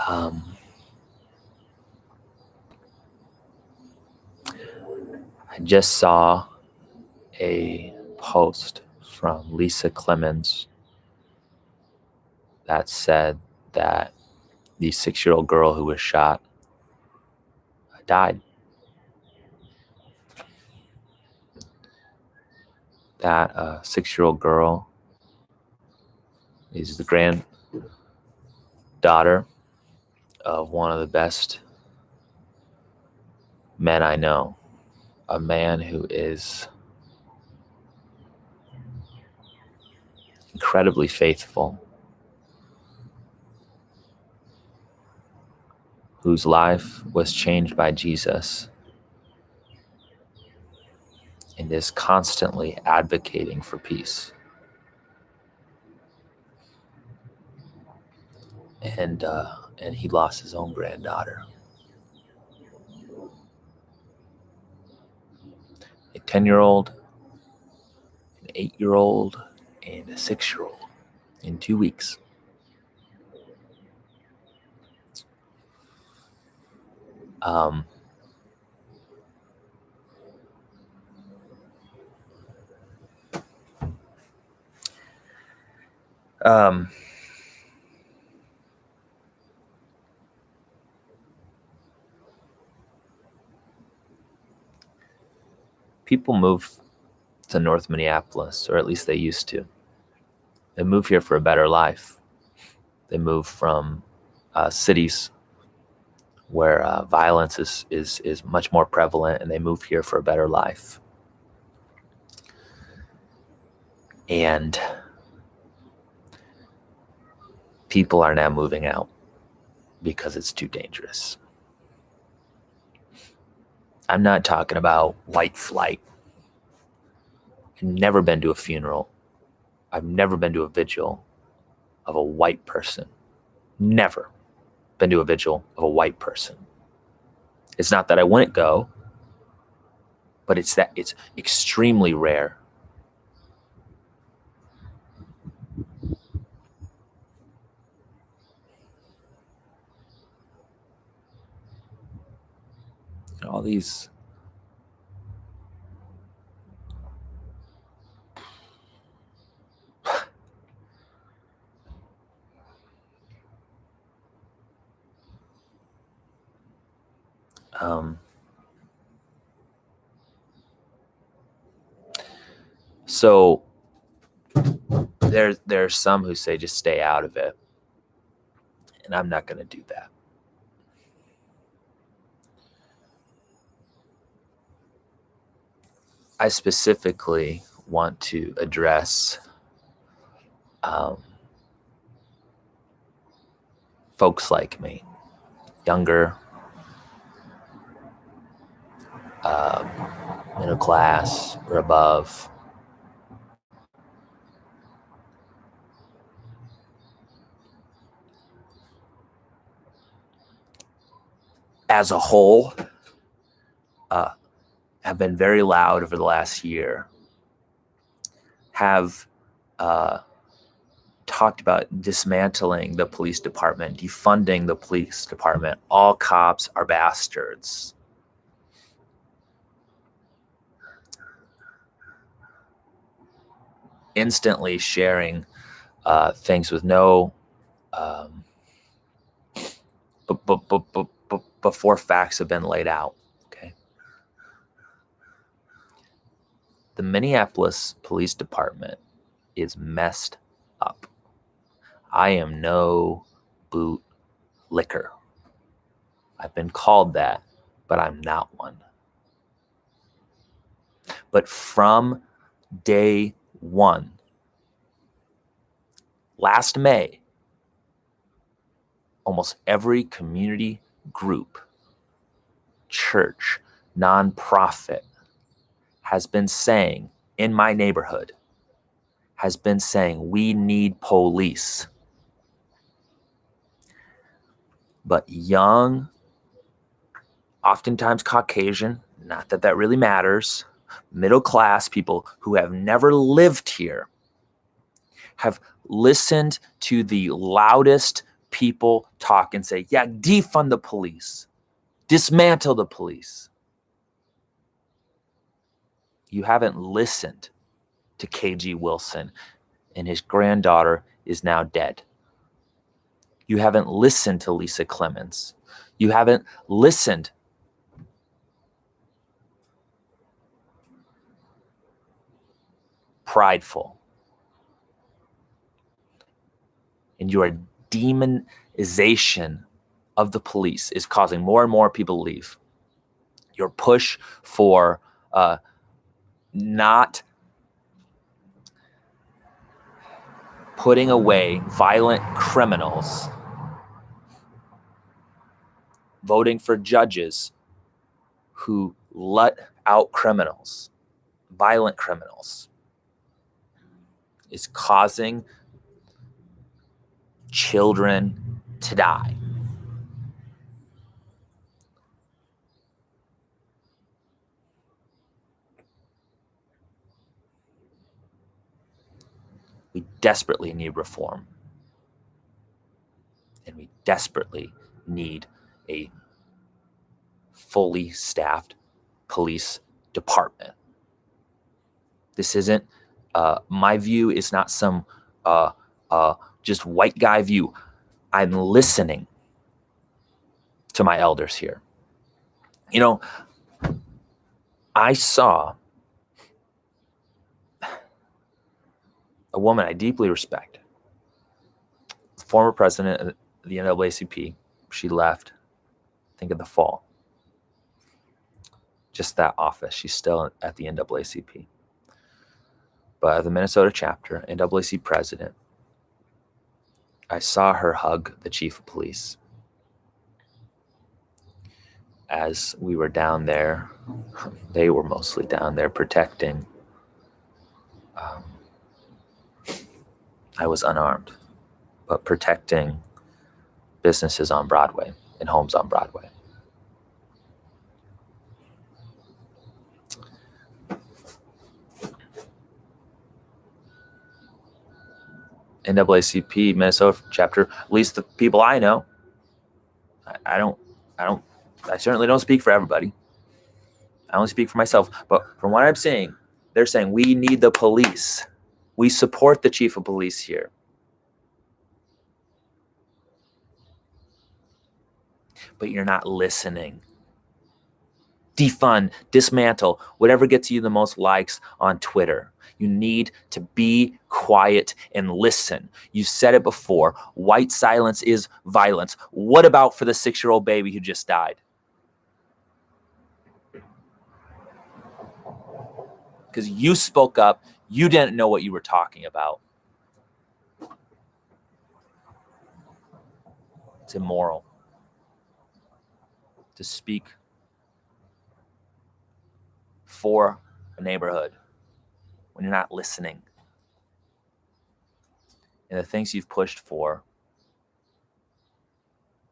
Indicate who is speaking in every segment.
Speaker 1: I just saw a post from Lisa Clemens that said that the 6-year-old girl who was shot died. That 6-year-old girl is the granddaughter of one of the best men I know, a man who is incredibly faithful, whose life was changed by Jesus and is constantly advocating for peace. And he lost his own granddaughter. A 10-year-old, an 8-year-old, and a 6-year-old in 2 weeks. People move to North Minneapolis, or at least they used to. They move here for a better life. They move from cities where violence is much more prevalent, and they move here for a better life. And people are now moving out because it's too dangerous. I'm not talking about white flight. I've never been to a funeral. I've never been to a vigil of a white person. Never been to a vigil of a white person. It's not that I wouldn't go, but it's that it's extremely rare. And all these so there's some who say just stay out of it, and I'm not going to do that. I specifically want to address folks like me, younger, middle class or above. As a whole, have been very loud over the last year, have talked about dismantling the police department, defunding the police department. All cops are bastards. Instantly sharing things with no, before facts have been laid out. Okay. The Minneapolis Police Department is messed up. I am no bootlicker. I've been called that, but I'm not one. But from day one, last May, almost every community group, church, nonprofit has been saying, in my neighborhood, has been saying, we need police. But young, oftentimes Caucasian, not that that really matters, middle class people who have never lived here have listened to the loudest people talk and say, yeah, defund the police, dismantle the police. You haven't listened to KG Wilson, and his granddaughter is now dead. You haven't listened to Lisa Clemens. You haven't listened prideful. And your demonization of the police is causing more and more people to leave. Your push for not putting away violent criminals, voting for judges who let out criminals, violent criminals, is causing children to die. We desperately need reform. And we desperately need a fully staffed police department. This isn't, my view is not some just white guy view. I'm listening to my elders here. You know, I saw a woman I deeply respect, former president of the NAACP. She left, I think, in the fall. Just that office. She's still at the NAACP. But the Minnesota chapter, NAACP president, I saw her hug the chief of police. As we were down there, they were mostly down there protecting. I was unarmed, but protecting businesses on Broadway and homes on Broadway. NAACP Minnesota chapter, at least the people I know, I certainly don't speak for everybody. I only speak for myself. But from what I'm saying, they're saying we need the police. We support the chief of police here. But you're not listening. Defund, dismantle, whatever gets you the most likes on Twitter. You need to be quiet and listen. You said it before. White silence is violence. What about for the 6-year-old baby who just died? Because you spoke up. You didn't know what you were talking about. It's immoral to speak for a neighborhood when you're not listening. And the things you've pushed for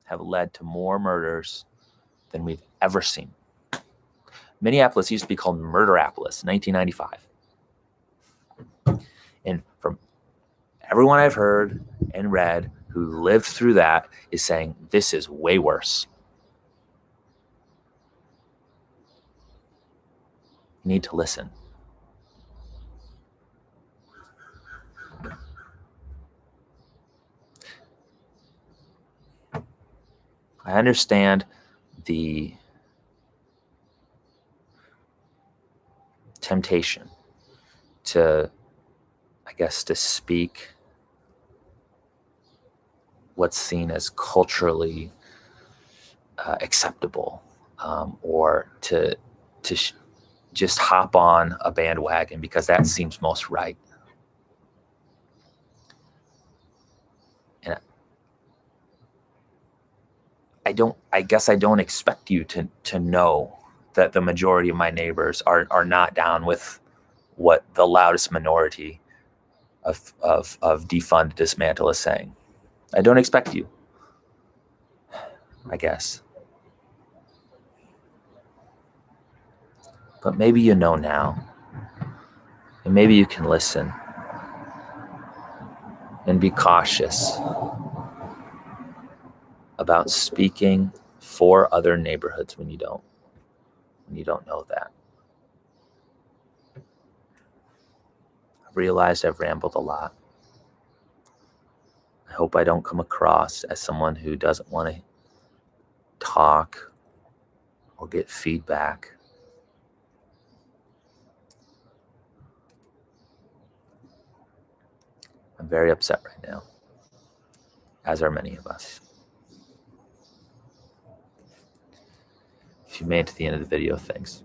Speaker 1: have led to more murders than we've ever seen. Minneapolis used to be called Murderapolis in 1995. And from everyone I've heard and read who lived through that is saying this is way worse. You need to listen. I understand the temptation to, I guess, to speak what's seen as culturally acceptable, or to just hop on a bandwagon because that seems most right. And I guess I don't expect you to know that the majority of my neighbors are not down with what the loudest minority of defund, dismantle is saying. I don't expect you, I guess. But maybe you know now, and maybe you can listen and be cautious about speaking for other neighborhoods when you don't know that. I've realized I've rambled a lot. I hope I don't come across as someone who doesn't want to talk or get feedback. I'm very upset right now, as are many of us. If you made it to the end of the video, thanks.